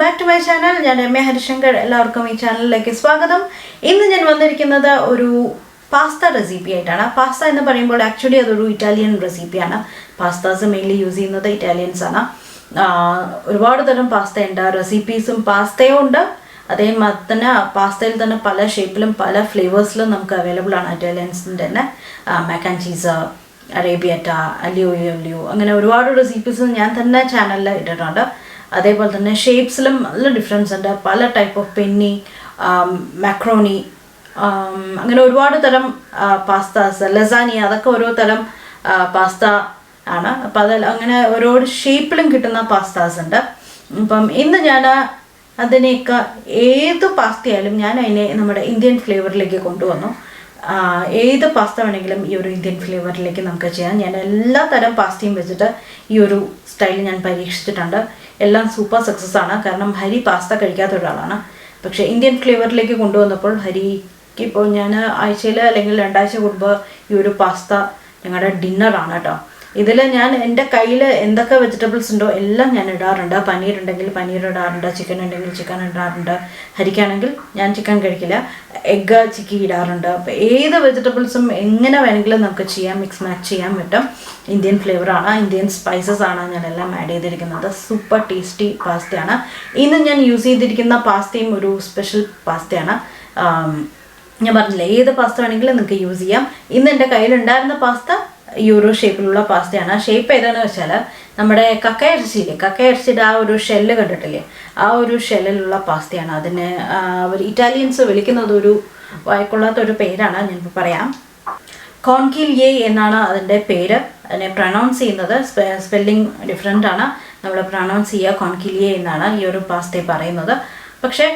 back to my channel. I am Ramya Harishankar. Welcome to my channel. ഇന്ന് ഞാൻ വന്നിരിക്കുന്നത് ഒരു പാസ്ത റെസിപ്പി ആയിട്ടാണ്. പാസ്ത എന്ന് പറയുമ്പോൾ ആക്ച്വലി അതൊരു ഇറ്റാലിയൻ റെസിപ്പിയാണ്. പാസ്താസ് മെയിൻലി യൂസ് ചെയ്യുന്നത് ഇറ്റാലിയൻസ് ആണ്. ഒരുപാട് തരം പാസ്ത ഉണ്ട്, റെസിപ്പീസും പാസ്തയും ഉണ്ട്. അതേമാതിരി തന്നെ പാസ്തയിൽ തന്നെ പല ഷേപ്പിലും പല ഫ്ലേവേഴ്സിലും നമുക്ക് അവൈലബിൾ ആണ്. ഇറ്റാലിയൻസിൻ്റെ തന്നെ മാക്ക് ആൻഡ് ചീസ്, അറേബിയറ്റ, അലിയോ അലിയോ, അങ്ങനെ ഒരുപാട് റെസിപ്പീസ് ഞാൻ തന്നെ ചാനലിൽ ഇട്ടിട്ടുണ്ട്. അതേപോലെ തന്നെ ഷേപ്സിലും നല്ല ഡിഫറൻസ് ഉണ്ട്. പല ടൈപ്പ് ഓഫ് പെന്നി, മാക്രോണി, അങ്ങനെ ഒരുപാട് തരം പാസ്താസ്, ലസാനി, അതൊക്കെ ഓരോ തരം പാസ്ത ആണ്. അപ്പം അതിൽ അങ്ങനെ ഓരോ ഷേപ്പിലും കിട്ടുന്ന പാസ്താസ് ഉണ്ട്. അപ്പം ഇന്ന് ഞാൻ അതിനെയൊക്കെ ഏത് പാസ്തയായാലും ഞാൻ അതിനെ നമ്മുടെ ഇന്ത്യൻ ഫ്ലേവറിലേക്ക് കൊണ്ടുവന്നു. ഏത് പാസ്ത വേണമെങ്കിലും ഈ ഒരു ഇന്ത്യൻ ഫ്ലേവറിലേക്ക് നമുക്ക് ചെയ്യാം. ഞാൻ എല്ലാ തരം പാസ്തയും വെച്ചിട്ട് ഈ ഒരു സ്റ്റൈൽ ഞാൻ പരീക്ഷിച്ചിട്ടുണ്ട്. എല്ലാം സൂപ്പർ സക്സസ് ആണ്. കാരണം ഹരി പാസ്ത കഴിക്കാത്ത ഒരാളാണ്. പക്ഷേ ഇന്ത്യൻ ഫ്ലേവറിലേക്ക് കൊണ്ടുവന്നപ്പോൾ ഹരിക്ക് ഇപ്പോൾ ഞാൻ ആഴ്ചയിൽ അല്ലെങ്കിൽ 2 ആഴ്ച കൂടുമ്പോൾ ഈ ഒരു പാസ്ത ഞങ്ങളുടെ ഡിന്നറാണ് കേട്ടോ. ഇതിൽ ഞാൻ എൻ്റെ കയ്യിൽ എന്തൊക്കെ വെജിറ്റബിൾസ് ഉണ്ടോ എല്ലാം ഞാൻ ഇടാറുണ്ട്. പനീർ ഉണ്ടെങ്കിൽ പനീർ ഇടാറുണ്ട്, ചിക്കൻ ഉണ്ടെങ്കിൽ ചിക്കൻ ഇടാറുണ്ട്. ഹരിക്കാണെങ്കിൽ ഞാൻ ചിക്കൻ കഴിക്കില്ല, എഗ്ഗ് ചിക്കി ഇടാറുണ്ട്. അപ്പോൾ ഏത് വെജിറ്റബിൾസും എങ്ങനെ വേണമെങ്കിലും നമുക്ക് ചെയ്യാം, മിക്സ് മാച്ച് ചെയ്യാൻ പറ്റും. ഇന്ത്യൻ ഫ്ലേവറാണ്, ഇന്ത്യൻ സ്പൈസസ് ആണ് ഞാനെല്ലാം ആഡ് ചെയ്തിരിക്കുന്നത്. സൂപ്പർ ടേസ്റ്റി പാസ്തയാണ്. ഇന്ന് ഞാൻ യൂസ് ചെയ്തിരിക്കുന്ന പാസ്തയും ഒരു സ്പെഷ്യൽ പാസ്തയാണ്. ഞാൻ പറഞ്ഞില്ല, ഏത് പാസ്ത വേണമെങ്കിലും നിങ്ങൾക്ക് യൂസ് ചെയ്യാം. ഇന്ന് എൻ്റെ കയ്യിലുണ്ടായിരുന്ന പാസ്ത ഈ ഒരു ഷേപ്പിലുള്ള പാസ്തയാണ്. ഷേപ്പ് ഏതാണെന്ന് വെച്ചാൽ നമ്മുടെ കക്കയിറച്ചിയുടെ ആ ഒരു ഷെല്ല് കണ്ടിട്ടില്ലേ, ആ ഒരു ഷെല്ലിലുള്ള പാസ്തയാണ്. അതിന് അവർ ഇറ്റാലിയൻസ് വിളിക്കുന്നത് ഒരു വായിക്കൊള്ളാത്തൊരു പേരാണ്, ഞാനിപ്പോൾ പറയാം. കോൺകിലിയെ എന്നാണ് അതിൻ്റെ പേര്. അതിനെ പ്രൊനൗൺസ് ചെയ്യുന്നത് സ്പെല്ലിംഗ് ഡിഫറെൻ്റ് ആണ്. നമ്മൾ പ്രൊനൗൺസ് ചെയ്യുക കോൺകിലിയെ എന്നാണ് ഈ ഒരു പാസ്തയെ പറയുന്നത്. പക്ഷേ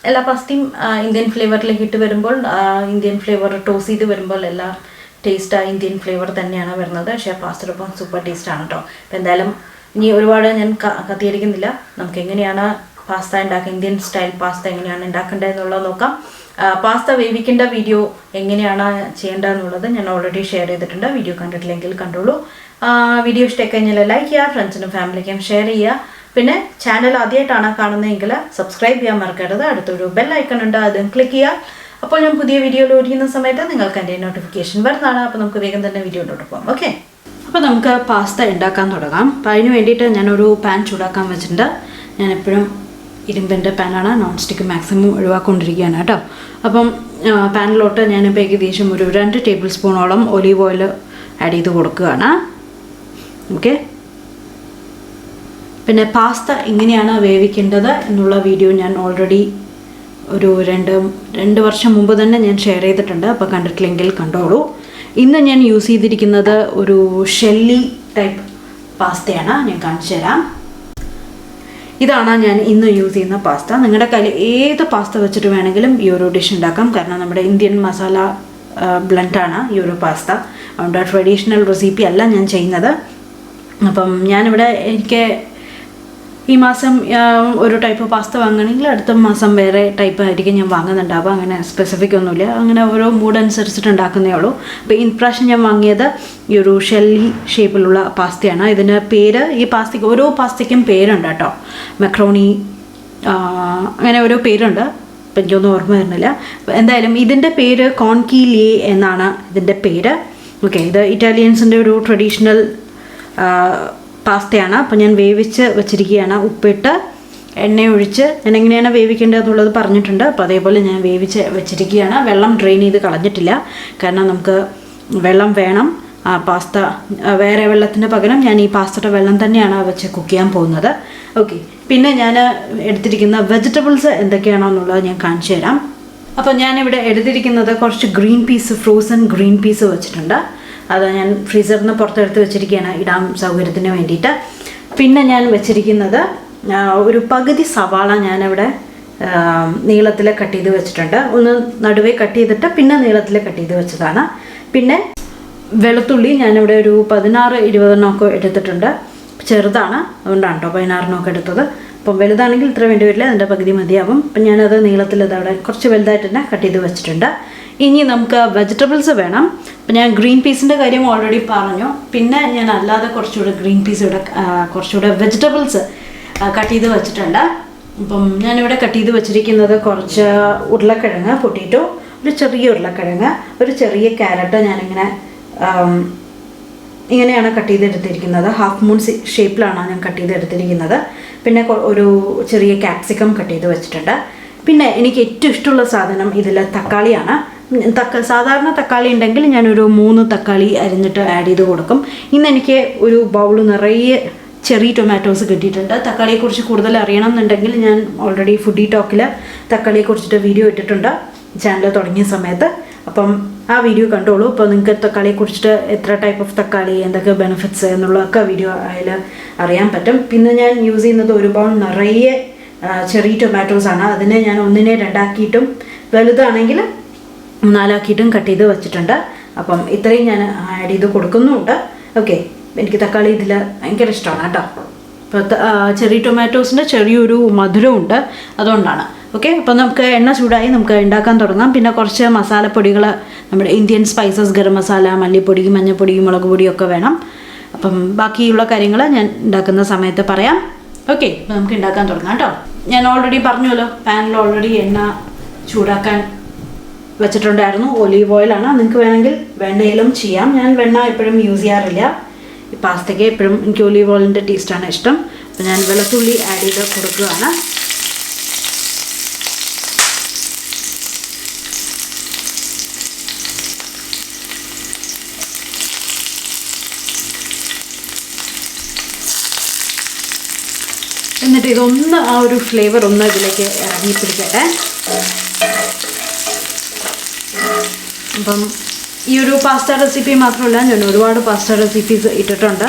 എല്ലാ പാസ്തയും ഇന്ത്യൻ ഫ്ലേവറിലേക്ക് ഇട്ട് വരുമ്പോൾ, ഇന്ത്യൻ ഫ്ലേവർ ടോസ് ചെയ്ത് വരുമ്പോൾ എല്ലാ ടേസ്റ്റ് ഇന്ത്യൻ ഫ്ലേവർ തന്നെയാണ് വരുന്നത്. പക്ഷേ പാസ്തയോടൊപ്പം സൂപ്പർ ടേസ്റ്റാണ് കേട്ടോ. അപ്പോൾ എന്തായാലും ഇനി ഒരുപാട് ഞാൻ കത്തിയടിക്കുന്നില്ല. നമുക്ക് എങ്ങനെയാണ് പാസ്ത ഉണ്ടാക്കുക, ഇന്ത്യൻ സ്റ്റൈൽ പാസ്ത എങ്ങനെയാണ് ഉണ്ടാക്കേണ്ടതെന്നുള്ളത് നോക്കാം. പാസ്ത വേവിക്കേണ്ട വീഡിയോ എങ്ങനെയാണ് ചെയ്യേണ്ടതെന്നുള്ളത് ഞാൻ ഓൾറെഡി ഷെയർ ചെയ്തിട്ടുണ്ട്. വീഡിയോ കണ്ടിട്ടില്ലെങ്കിൽ കണ്ടോളൂ. വീഡിയോ ഇഷ്ടമായി കഴിഞ്ഞാൽ ലൈക്ക് ചെയ്യുക, ഫ്രണ്ട്സിനും ഫാമിലിക്കും ഷെയർ ചെയ്യുക. പിന്നെ ചാനൽ ആദ്യമായിട്ടാണ് കാണുന്നതെങ്കിൽ സബ്സ്ക്രൈബ് ചെയ്യാൻ മറക്കരുത്. അടുത്തൊരു ബെൽ ഐക്കൺ ഉണ്ട്, അതും ക്ലിക്ക് ചെയ്യുക. അപ്പോൾ ഞാൻ പുതിയ വീഡിയോ ലോഡ് ചെയ്യുന്ന സമയത്ത് നിങ്ങൾക്ക് എൻ്റെ നോട്ടിഫിക്കേഷൻ വരുന്നതാണ്. അപ്പോൾ നമുക്ക് വേഗം തന്നെ വീഡിയോയിലോട്ട് പോകാം. ഓക്കെ, അപ്പോൾ നമുക്ക് പാസ്ത ഉണ്ടാക്കാൻ തുടങ്ങാം. അപ്പോൾ അതിന് വേണ്ടിയിട്ട് ഞാനൊരു പാൻ ചൂടാക്കാൻ വെച്ചിട്ടുണ്ട്. ഞാൻ എപ്പോഴും ഇരുമ്പിൻ്റെ പാനാണ്, നോൺ സ്റ്റിക്ക് മാക്സിമം ഒഴിവാക്കൊണ്ടിരിക്കുകയാണ് കേട്ടോ. അപ്പം പാനിലോട്ട് ഞാനിപ്പോൾ ഏകദേശം ഒരു 2 ടേബിൾ സ്പൂണോളം ഒലീവ് ഓയിൽ ആഡ് ചെയ്ത് കൊടുക്കുകയാണ്. ഓക്കെ, പിന്നെ പാസ്ത എങ്ങനെയാണ് വേവിക്കേണ്ടത് എന്നുള്ള വീഡിയോ ഞാൻ ഓൾറെഡി ഒരു 2 വർഷം മുമ്പ് തന്നെ ഞാൻ ഷെയർ ചെയ്തിട്ടുണ്ട്. അപ്പോൾ കണ്ടിട്ടില്ലെങ്കിൽ കണ്ടോളൂ. ഇന്ന് ഞാൻ യൂസ് ചെയ്തിരിക്കുന്നത് ഒരു ഷെല്ലി ടൈപ്പ് പാസ്തയാണ്. ഞാൻ കാണിച്ചു തരാം. ഇതാണ് ഞാൻ ഇന്ന് യൂസ് ചെയ്യുന്ന പാസ്ത. നിങ്ങളുടെ കയ്യിൽ ഏത് പാസ്ത വെച്ചിട്ട് വേണമെങ്കിലും ഈ ഒരു ഡിഷ് ഉണ്ടാക്കാം. കാരണം നമ്മുടെ ഇന്ത്യൻ മസാല ബ്ലെൻഡാണ് ഈ ഒരു പാസ്ത. അതുകൊണ്ട് ട്രഡീഷണൽ റെസിപ്പി അല്ല ഞാൻ ചെയ്യുന്നത്. അപ്പം ഞാനിവിടെ എനിക്ക് ഈ മാസം ഒരു ടൈപ്പ് പാസ്ത വാങ്ങണമെങ്കിൽ അടുത്ത മാസം വേറെ ടൈപ്പ് ആയിരിക്കും ഞാൻ വാങ്ങുന്നുണ്ടാവുക. അങ്ങനെ സ്പെസിഫിക് ഒന്നുമില്ല, അങ്ങനെ ഓരോ മൂഡ് അനുസരിച്ചിട്ട് ഉണ്ടാക്കുന്നേ ഉള്ളൂ. അപ്പോൾ ഈ പ്രാവശ്യം ഞാൻ വാങ്ങിയത് ഈ ഒരു ഷെല്ലി ഷേപ്പിലുള്ള പാസ്തയാണ്. ഇതിന് പേര്, ഈ പാസ്തയ്ക്ക് ഓരോ പാസ്തയ്ക്കും പേരുണ്ട് കേട്ടോ. മെക്രോണി, അങ്ങനെ ഓരോ പേരുണ്ട്. ഇപ്പം എനിക്കൊന്നും ഓർമ്മ വരുന്നില്ല. എന്തായാലും ഇതിൻ്റെ പേര് കോൺകിലിയെ എന്നാണ് ഇതിൻ്റെ പേര്. ഓക്കെ, ഇത് ഇറ്റാലിയൻസിൻ്റെ ഒരു ട്രഡീഷണൽ പാസ്തയാണ്. അപ്പോൾ ഞാൻ വേവിച്ച് വെച്ചിരിക്കുകയാണ്. ഉപ്പിട്ട് എണ്ണ ഒഴിച്ച് ഞാൻ എങ്ങനെയാണ് വേവിക്കേണ്ടതെന്നുള്ളത് പറഞ്ഞിട്ടുണ്ട്. അപ്പോൾ അതേപോലെ ഞാൻ വേവിച്ച് വെച്ചിരിക്കുകയാണ്. വെള്ളം ഡ്രെയിൻ ചെയ്ത് കളഞ്ഞിട്ടില്ല, കാരണം നമുക്ക് വെള്ളം വേണം. പാസ്ത വേറെ വെള്ളത്തിന് പകരം ഞാൻ ഈ പാസ്തയുടെ വെള്ളം തന്നെയാണ് വെച്ച് കുക്ക് ചെയ്യാൻ പോകുന്നത്. ഓക്കെ, പിന്നെ ഞാൻ എടുത്തിരിക്കുന്ന വെജിറ്റബിൾസ് എന്തൊക്കെയാണോ എന്നുള്ളത് ഞാൻ കാണിച്ചു തരാം. അപ്പോൾ ഞാനിവിടെ എടുത്തിരിക്കുന്നത് കുറച്ച് green peas, frozen green peas വെച്ചിട്ടുണ്ട്. അത് ഞാൻ ഫ്രീസറിൽ നിന്ന് പുറത്തെടുത്ത് വെച്ചിരിക്കുകയാണ്, ഇടാൻ സൗകര്യത്തിന് വേണ്ടിയിട്ട്. പിന്നെ ഞാൻ വെച്ചിരിക്കുന്നത് ഒരു പകുതി സവാള ഞാനിവിടെ നീളത്തിൽ കട്ട് ചെയ്ത് വെച്ചിട്ടുണ്ട്. ഒന്ന് നടുവേ കട്ട് ചെയ്തിട്ട് പിന്നെ നീളത്തിൽ കട്ട് ചെയ്ത് വെച്ചതാണ്. പിന്നെ വെളുത്തുള്ളി ഞാനിവിടെ ഒരു 16-20 എടുത്തിട്ടുണ്ട്. ചെറുതാണ്, അതുകൊണ്ടാണ് കേട്ടോ 16 എടുത്തത്. അപ്പം വലുതാണെങ്കിൽ ഇത്ര വേണ്ടി വരില്ല, അതിൻ്റെ പകുതി മതിയാവും. അപ്പം ഞാനത് നീളത്തിൽ അതവിടെ കുറച്ച് വലുതായിട്ട് തന്നെ കട്ട് ചെയ്ത് വെച്ചിട്ടുണ്ട്. ഇനി നമുക്ക് വെജിറ്റബിൾസ് വേണം. അപ്പം ഞാൻ ഗ്രീൻ പീസിൻ്റെ കാര്യം ഓൾറെഡി പറഞ്ഞു. പിന്നെ ഞാൻ അല്ലാതെ കുറച്ചുകൂടെ ഗ്രീൻ പീസ് ഇവിടെ കുറച്ചുകൂടെ വെജിറ്റബിൾസ് കട്ട് ചെയ്ത് വെച്ചിട്ടുണ്ട്. അപ്പം ഞാനിവിടെ കട്ട് ചെയ്ത് വെച്ചിരിക്കുന്നത് കുറച്ച് ഉരുളക്കിഴങ്ങ് പൊട്ടിറ്റോ, ഒരു ചെറിയ ഉരുളക്കിഴങ്ങ്, ഒരു ചെറിയ ക്യാരറ്റ് ഞാനിങ്ങനെ ഇങ്ങനെയാണ് കട്ട് ചെയ്തെടുത്തിരിക്കുന്നത്. ഹാഫ് മൂൺ ഷേപ്പിലാണ് ഞാൻ കട്ട് ചെയ്തെടുത്തിരിക്കുന്നത്. പിന്നെ ഒരു ചെറിയ ക്യാപ്സിക്കം കട്ട് ചെയ്ത് വെച്ചിട്ടുണ്ട്. പിന്നെ എനിക്ക് ഏറ്റവും ഇഷ്ടമുള്ള സാധനം ഇതിൽ തക്കാളിയാണ്. സാധാരണ തക്കാളി ഉണ്ടെങ്കിൽ ഞാനൊരു 3 തക്കാളി അരിഞ്ഞിട്ട് ആഡ് ചെയ്ത് കൊടുക്കും. ഇന്ന് എനിക്ക് ഒരു ബൗൾ നിറയെ ചെറി ടൊമാറ്റോസ് കിട്ടിയിട്ടുണ്ട്. തക്കാളിയെക്കുറിച്ച് കൂടുതൽ അറിയണം എന്നുണ്ടെങ്കിൽ ഞാൻ ഓൾറെഡി ഫുഡി ടോക്കിൽ തക്കാളിയെക്കുറിച്ചിട്ട് വീഡിയോ ഇട്ടിട്ടുണ്ട് ചാനൽ തുടങ്ങിയ സമയത്ത്. അപ്പം ആ വീഡിയോ കണ്ടോളൂ. അപ്പോൾ നിങ്ങൾക്ക് തക്കാളിയെക്കുറിച്ചിട്ട് എത്ര ടൈപ്പ് ഓഫ് തക്കാളി, എന്തൊക്കെ ബെനിഫിറ്റ്സ് എന്നുള്ളതൊക്കെ വീഡിയോ അതിൽ അറിയാൻ പറ്റും. പിന്നെ ഞാൻ യൂസ് ചെയ്യുന്നത് ഒരു ബൗൾ നിറയെ ചെറി ടൊമാറ്റോസാണ്. അതിനെ ഞാൻ 1നെ 2 ആക്കിയിട്ടും വലുതാണെങ്കിൽ 4 ആക്കിയിട്ടും കട്ട് ചെയ്ത് വെച്ചിട്ടുണ്ട്. അപ്പം ഇത്രയും ഞാൻ ആഡ് ചെയ്ത് കൊടുക്കുന്നുമുണ്ട്. ഓക്കെ, എനിക്ക് തക്കാളി ഇതിൽ ഭയങ്കര ഇഷ്ടമാണ് കേട്ടോ. അപ്പോൾ ചെറി ടൊമാറ്റോസിൻ്റെ ചെറിയൊരു മധുരമുണ്ട്, അതുകൊണ്ടാണ്. ഓക്കെ, അപ്പോൾ നമുക്ക് എണ്ണ ചൂടായി, നമുക്ക് ഉണ്ടാക്കാൻ തുടങ്ങാം. പിന്നെ കുറച്ച് മസാലപ്പൊടികൾ, നമ്മുടെ ഇന്ത്യൻ സ്പൈസസ്, ഗരം മസാല, മല്ലിപ്പൊടി, മഞ്ഞൾപ്പൊടി, മുളക് പൊടിയൊക്കെ വേണം. അപ്പം ബാക്കിയുള്ള കാര്യങ്ങൾ ഞാൻ ഉണ്ടാക്കുന്ന സമയത്ത് പറയാം. ഓക്കെ, അപ്പോൾ നമുക്ക് ഉണ്ടാക്കാൻ തുടങ്ങാം കേട്ടോ. ഞാൻ ഓൾറെഡി പറഞ്ഞല്ലോ, പാനിൽ ഓൾറെഡി എണ്ണ ചൂടാക്കാൻ വെച്ചിട്ടുണ്ടായിരുന്നു. ഒലീവ് ഓയിലാണ്. നിങ്ങൾക്ക് വേണമെങ്കിൽ വെണ്ണയിലും ചെയ്യാം. ഞാൻ വെണ്ണ എപ്പോഴും യൂസ് ചെയ്യാറില്ല. ഈ പാസ്തയ്ക്ക് എപ്പോഴും എനിക്ക് ഒലീവ് ഓയിലിൻ്റെ ടേസ്റ്റാണ് ഇഷ്ടം. അപ്പോൾ ഞാൻ വെളുത്തുള്ളി ആഡ് ചെയ്ത് കൊടുക്കുകയാണ്. എന്നിട്ട് ഇതൊന്ന് ആ ഒരു ഫ്ലേവർ ഒന്ന് ഇതിലേക്ക് ഇറങ്ങി പിടിക്കട്ടെ. അപ്പം ഈ ഒരു പാസ്ത റെസിപ്പി മാത്രമല്ല, ഞാൻ ഒരുപാട് പാസ്ത റെസിപ്പീസ് ഇട്ടിട്ടുണ്ട്,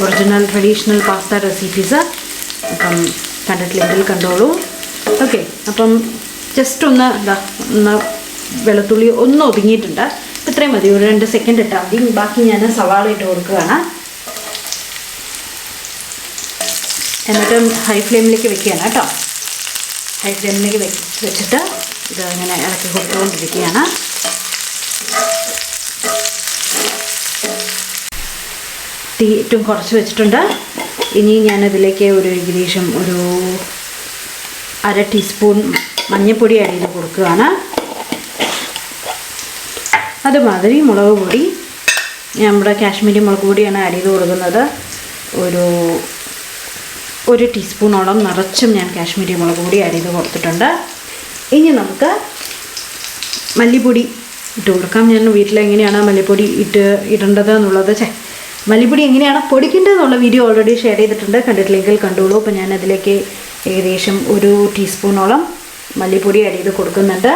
ഒറിജിനൽ ട്രഡീഷണൽ പാസ്ത റെസിപ്പീസ്. അപ്പം കണ്ടിട്ടില്ലെങ്കിൽ കണ്ടോളൂ. ഓക്കെ, അപ്പം ജസ്റ്റ് ഒന്ന് വെളുത്തുള്ളി ഒന്ന് ഒതുങ്ങിയിട്ടുണ്ട്. ഇത്രയും മതി, ഒരു 2 സെക്കൻഡ് ഇട്ടാൽ മതി. ബാക്കി ഞാൻ സവാള ഇട്ട് കൊടുക്കുകയാണ്. എന്നിട്ട് ഹൈ ഫ്ലെയിമിലേക്ക് വെക്കുകയാണ് കേട്ടോ. ഹൈ ഫ്ലെയിമിലേക്ക് വെച്ചിട്ട് ഇത് ഇങ്ങനെ ഇളക്കി കൊടുത്തുകൊണ്ടിരിക്കുകയാണ്. തീ ഏറ്റവും കുറച്ച് വെച്ചിട്ടുണ്ട്. ഇനി ഞാനതിലേക്ക് ഏകദേശം ഒരു 1/2 ടീസ്പൂൺ മഞ്ഞൾപ്പൊടി ആഡ് ചെയ്ത് കൊടുക്കുകയാണ്. അതുമാതിരി മുളക് പൊടി, നമ്മുടെ കാശ്മീരി മുളക് പൊടിയാണ് ആഡ് ചെയ്ത് കൊടുക്കുന്നത്. ഒരു 1 ടീസ്പൂണോളം നിറച്ചും ഞാൻ കാശ്മീരി മുളക് പൊടി ആഡ് ചെയ്ത് കൊടുത്തിട്ടുണ്ട്. ഇനി നമുക്ക് മല്ലിപ്പൊടി ഇട്ട് കൊടുക്കാം. ഞാൻ വീട്ടിലെങ്ങനെയാണ് മല്ലിപ്പൊടി ഇടേണ്ടത് എന്നുള്ളത്, മല്ലിപ്പൊടി എങ്ങനെയാണ് പൊടിക്കേണ്ടതെന്നുള്ള വീഡിയോ ഓൾറെഡി ഷെയർ ചെയ്തിട്ടുണ്ട്. കണ്ടിട്ടില്ലെങ്കിൽ കണ്ടോളൂ. അപ്പോൾ ഞാൻ അതിലേക്ക് ഏകദേശം 1 ടീസ്പൂണോളം മല്ലിപ്പൊടി ആഡ് ചെയ്ത് കൊടുക്കുന്നുണ്ട്.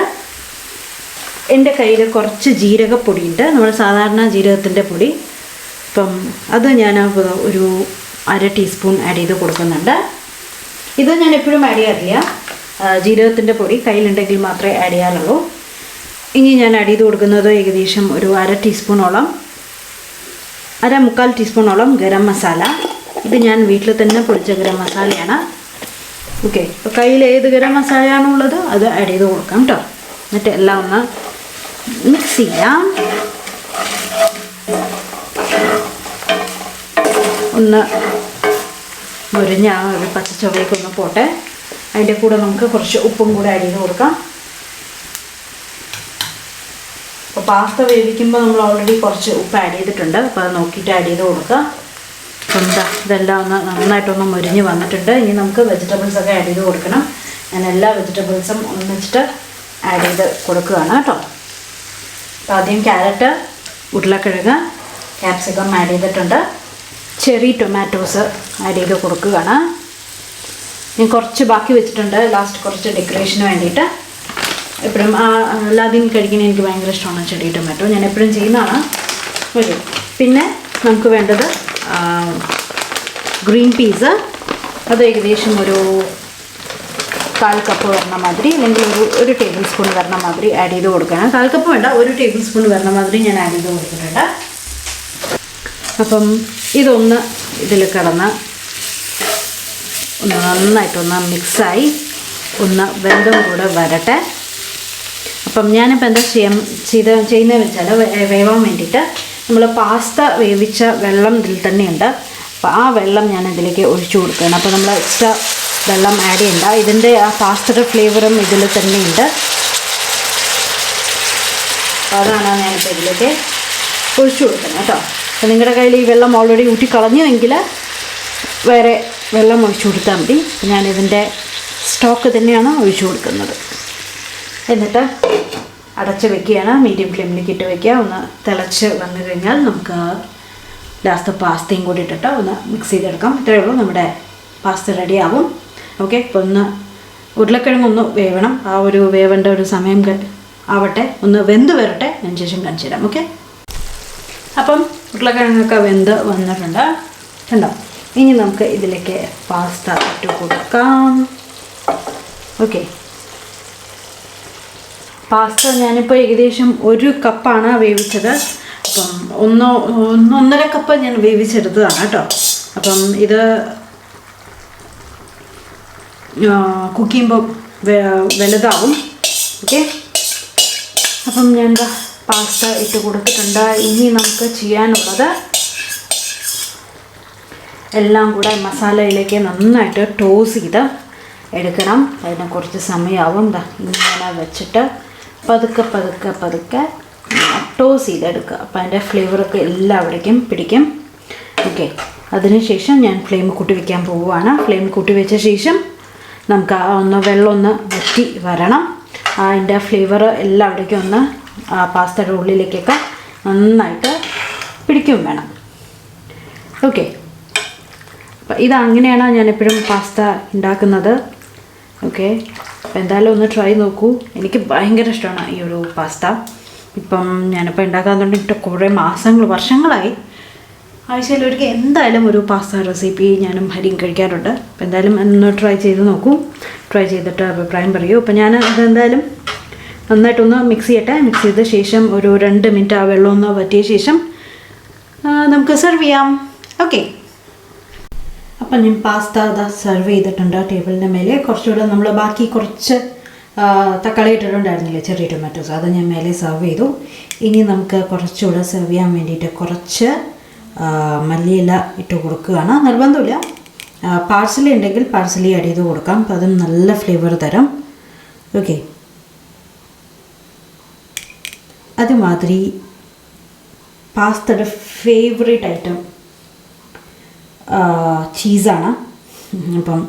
എൻ്റെ കയ്യിൽ കുറച്ച് ജീരകപ്പൊടിയുണ്ട്, നമ്മൾ സാധാരണ ജീരകത്തിൻ്റെ പൊടി. അപ്പം അത് ഞാൻ ഒരു 1/2 ടീസ്പൂൺ ആഡ് ചെയ്ത് കൊടുക്കുന്നുണ്ട്. ഇത് ഞാൻ എപ്പോഴും ആഡ് ചെയ്യാറില്ല, ജീരകത്തിൻ്റെ പൊടി കയ്യിലുണ്ടെങ്കിൽ മാത്രമേ ആഡ് ചെയ്യാറുള്ളൂ. ഇനി ഞാൻ ആഡ് ചെയ്ത് കൊടുക്കുന്നത് ഏകദേശം ഒരു 1/2 ടീസ്പൂണോളം, 1/4 ടീസ്പൂണോളം ഗരം മസാല. ഇത് ഞാൻ വീട്ടിൽ തന്നെ പൊടിച്ച ഗരം മസാലയാണ്. ഓക്കെ, അപ്പോൾ കയ്യിൽ ഏത് ഗരം മസാലയാണോ ഉള്ളത് അത് ആഡ് ചെയ്ത് കൊടുക്കാം കേട്ടോ. എന്നിട്ട് എല്ലാം ഒന്ന് മിക്സ് ചെയ്യാം. ഒന്ന് മുരിഞ്ഞ ഒരു പച്ചച്ചൊവ്വയ്ക്ക് ഒന്ന് പോട്ടെ. അതിൻ്റെ കൂടെ നമുക്ക് കുറച്ച് ഉപ്പും കൂടെ ആഡ് ചെയ്ത് കൊടുക്കാം. അപ്പോൾ പാസ്ത വേവിക്കുമ്പോൾ നമ്മൾ ഓൾറെഡി കുറച്ച് ഉപ്പ് ആഡ് ചെയ്തിട്ടുണ്ട്. അപ്പോൾ അത് നോക്കിയിട്ട് ആഡ് ചെയ്ത് കൊടുക്കുക. അപ്പം ഇതെല്ലാം ഒന്ന് നന്നായിട്ടൊന്ന് മുരിഞ്ഞ് വന്നിട്ടുണ്ട്. ഇനി നമുക്ക് വെജിറ്റബിൾസൊക്കെ ആഡ് ചെയ്ത് കൊടുക്കണം. ഞാൻ എല്ലാ വെജിറ്റബിൾസും ഒന്നിച്ചിട്ട് ആഡ് ചെയ്ത് കൊടുക്കുകയാണ് കേട്ടോ. അപ്പോൾ ആദ്യം ക്യാരറ്റ്, ഉരുളക്കിഴങ്ങ്, ക്യാപ്സിക്കം ആഡ് ചെയ്തിട്ടുണ്ട്. ചെറി ടൊമാറ്റോസ് ആഡ് ചെയ്ത് കൊടുക്കുകയാണ്. ഞാൻ കുറച്ച് ബാക്കി വെച്ചിട്ടുണ്ട്, ലാസ്റ്റ് കുറച്ച് ഡെക്കറേഷന് വേണ്ടിയിട്ട്. എപ്പോഴും എല്ലാതെയും കഴിക്കാൻ എനിക്ക് ഭയങ്കര ഇഷ്ടമാണ് ചെറി ടൊമാറ്റോ, ഞാൻ എപ്പോഴും ചെയ്യുന്നതാണ്. ഓക്കെ, പിന്നെ നമുക്ക് വേണ്ടത് ഗ്രീൻ പീസ്. അത് ഏകദേശം ഒരു 1/4 കപ്പ് വരണ മാതിരി, അല്ലെങ്കിൽ ഒരു ടേബിൾ സ്പൂൺ വരണ മാതിരി ആഡ് ചെയ്ത് കൊടുക്കണം. 1/4 കപ്പ് വേണ്ട, 1 ടേബിൾ സ്പൂൺ വരണ മാതിരി ഞാൻ ആഡ് ചെയ്ത് കൊടുത്തിട്ടുണ്ട്. അപ്പം ഇതൊന്ന് ഇതിൽ കിടന്ന് ഒന്ന് നന്നായിട്ടൊന്ന് മിക്സായി ഒന്ന് വെന്തം കൂടെ വരട്ടെ. അപ്പം ഞാനിപ്പോൾ എന്താ ചെയ്യുന്നതെന്ന് വെച്ചാൽ, വേവാൻ വേണ്ടിയിട്ട് നമ്മൾ പാസ്ത വേവിച്ച വെള്ളം ഇതിൽ തന്നെയുണ്ട്. അപ്പോൾ ആ വെള്ളം ഞാൻ ഇതിലേക്ക് ഒഴിച്ചു കൊടുക്കുകയാണ്. അപ്പോൾ നമ്മൾ എക്സ്ട്രാ വെള്ളം ആഡ് ചെയ്യണ്ട. ഇതിൻ്റെ ആ പാസ്തയുടെ ഫ്ലേവറും ഇതിൽ തന്നെയുണ്ട്. അപ്പോൾ അതാണ് ഞാനിപ്പോൾ ഇതിലേക്ക് ഒഴിച്ചു കൊടുക്കുന്നത് കേട്ടോ. അപ്പോൾ നിങ്ങളുടെ കയ്യിൽ ഈ വെള്ളം ഓൾറെഡി ഊറ്റിക്കളഞ്ഞുവെങ്കിൽ വേറെ വെള്ളം ഒഴിച്ചു കൊടുത്താൽ മതി. ഞാനിതിൻ്റെ സ്റ്റോക്ക് തന്നെയാണ് ഒഴിച്ചു കൊടുക്കുന്നത്. എന്നിട്ട് അടച്ച് വെക്കുകയാണ്. മീഡിയം ഫ്ലെയിമിലേക്ക് ഇട്ട് വയ്ക്കുക. ഒന്ന് തിളച്ച് വന്നു കഴിഞ്ഞാൽ നമുക്ക് ലാസ്റ്റ് പാസ്തയും കൂടി ഇട്ടിട്ട് ഒന്ന് മിക്സ് ചെയ്തെടുക്കാം. ഇത്രയേ ഉള്ളൂ, നമ്മുടെ പാസ്ത റെഡിയാവും. ഓക്കെ, ഇപ്പോൾ ഒന്ന് ഉരുളക്കിഴങ്ങൊന്ന് വേവണം. ആ ഒരു വേവേണ്ട ഒരു സമയം ആവട്ടെ, ഒന്ന് വെന്ത് വരട്ടെ, അതിന് ശേഷം കാണിച്ചു തരാം. ഓക്കെ, അപ്പം ഉരുളക്കിഴങ്ങൊക്കെ വെന്ത് വന്നിട്ടുണ്ട് കണ്ടോ. ഇനി നമുക്ക് ഇതിലേക്ക് പാസ്ത ഇട്ട് കൊടുക്കാം. ഓക്കെ, പാസ്ത ഞാനിപ്പോൾ ഏകദേശം 1 കപ്പാണ് വേവിച്ചത്. അപ്പം 1.5 കപ്പ് ഞാൻ വേവിച്ചെടുത്തതാണ് കേട്ടോ. അപ്പം ഇത് കുക്ക് ചെയ്യുമ്പോൾ വലുതാവും. ഓക്കെ, അപ്പം ഞാൻ പാസ്ത ഇട്ട് കൊടുത്തിട്ടുണ്ട്. ഇനി നമുക്ക് ചെയ്യാനുള്ളത് എല്ലാം കൂടെ മസാലയിലേക്ക് നന്നായിട്ട് ടോസ് ചെയ്ത് എടുക്കണം. അതിന് കുറച്ച് സമയമാവും. ഇങ്ങനെ വെച്ചിട്ട് പതുക്കെ പതുക്കെ പതുക്കെ ടോസ് ചെയ്തെടുക്കുക. അപ്പോൾ അതിൻ്റെ ഫ്ലേവറൊക്കെ എല്ലാവിടേക്കും പിടിക്കും. ഓക്കെ, അതിനുശേഷം ഞാൻ ഫ്ലെയിം കൂട്ടി വയ്ക്കാൻ പോവുകയാണ്. ഫ്ലെയിം കൂട്ടി വെച്ച ശേഷം നമുക്ക് വെള്ളം ഒന്ന് വറ്റി വരണം. അതിൻ്റെ ഫ്ലേവർ എല്ലാവിടേക്കും ഒന്ന് പാസ്തയുടെ ഉള്ളിലേക്കൊക്കെ നന്നായിട്ട് പിടിക്കും വേണം. ഓക്കെ, അപ്പോൾ ഇതങ്ങനെയാണ് ഞാനെപ്പോഴും പാസ്ത ഉണ്ടാക്കുന്നത്. ഓക്കെ, അപ്പോൾ എന്തായാലും ഒന്ന് ട്രൈ നോക്കൂ. എനിക്ക് ഭയങ്കര ഇഷ്ടമാണ് ഈ ഒരു പാസ്ത. ഇപ്പം ഞാനിപ്പോൾ ഉണ്ടാക്കാൻ തുടങ്ങിയിട്ട് കുറേ വർഷങ്ങളായി. ആഴ്ചയിൽ ഒരിക്കൽ എന്തായാലും ഒരു പാസ്ത റെസിപ്പി ഞാനും ഹരിയും കഴിക്കാറുണ്ട്. അപ്പോൾ എന്തായാലും ഒന്ന് ട്രൈ ചെയ്ത് നോക്കൂ. ട്രൈ ചെയ്തിട്ട് അഭിപ്രായം പറയൂ. അപ്പോൾ ഞാൻ അതെന്തായാലും നന്നായിട്ടൊന്ന് മിക്സ് ചെയ്യട്ടെ. മിക്സ് ചെയ്ത ശേഷം ഒരു 2 മിനിറ്റ് ആ വെള്ളം ഒന്ന് വറ്റിയ ശേഷം നമുക്ക് സെർവ് ചെയ്യാം. ഓക്കെ, അപ്പം ഞാൻ പാസ്ത സെർവ് ചെയ്തിട്ടുണ്ട് ടേബിളിൻ്റെ മേലെ. കുറച്ചുകൂടെ നമ്മൾ ബാക്കി കുറച്ച് തക്കാളി ഇട്ടിട്ടുണ്ടായിരുന്നില്ലേ, ചെറിയ ടൊമാറ്റോസ്, അത് ഞാൻ മേലെ സെർവ് ചെയ്തു. ഇനി നമുക്ക് കുറച്ചുകൂടെ സെർവ് ചെയ്യാൻ വേണ്ടിയിട്ട് കുറച്ച് മല്ലിയില ഇട്ട് കൊടുക്കുകയാണ്. നിർബന്ധമില്ല, പാഴ്സലി ഉണ്ടെങ്കിൽ പാഴ്സലി ആഡ് ചെയ്ത് കൊടുക്കാം. അപ്പോൾ അതും നല്ല ഫ്ലേവർ തരും. ഓക്കെ, അതുമാതിരി പാസ്തയുടെ ഫേവറേറ്റ് ഐറ്റം ചീസാണ്. അപ്പം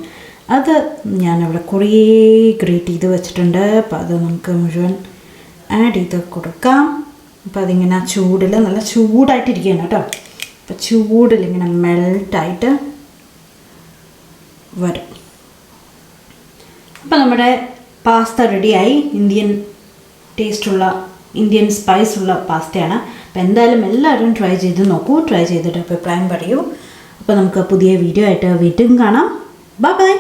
അത് ഞാനവിടെ കുറേ ഗ്രേറ്റ് ചെയ്ത് വെച്ചിട്ടുണ്ട്. അപ്പോൾ അത് നമുക്ക് മുഴുവൻ ആഡ് ചെയ്ത് കൊടുക്കാം. അപ്പോൾ അതിങ്ങനെ ചൂടിൽ നല്ല ചൂടായിട്ടിരിക്കുകയാണ് കേട്ടോ. അപ്പോൾ ചൂടിലിങ്ങനെ മെൽട്ടായിട്ട് വരും. അപ്പോൾ നമ്മുടെ പാസ്ത റെഡിയായി. ഇന്ത്യൻ സ്പൈസ് ഉള്ള പാസ്തയാണ്. അപ്പോൾ എന്തായാലും എല്ലാവരും ട്രൈ ചെയ്ത് നോക്കൂ. ട്രൈ ചെയ്തിട്ട് അഭിപ്രായം പറയൂ. അപ്പോൾ നമുക്ക് പുതിയ വീഡിയോ ആയിട്ട് വീണ്ടും കാണാം. Bye bye.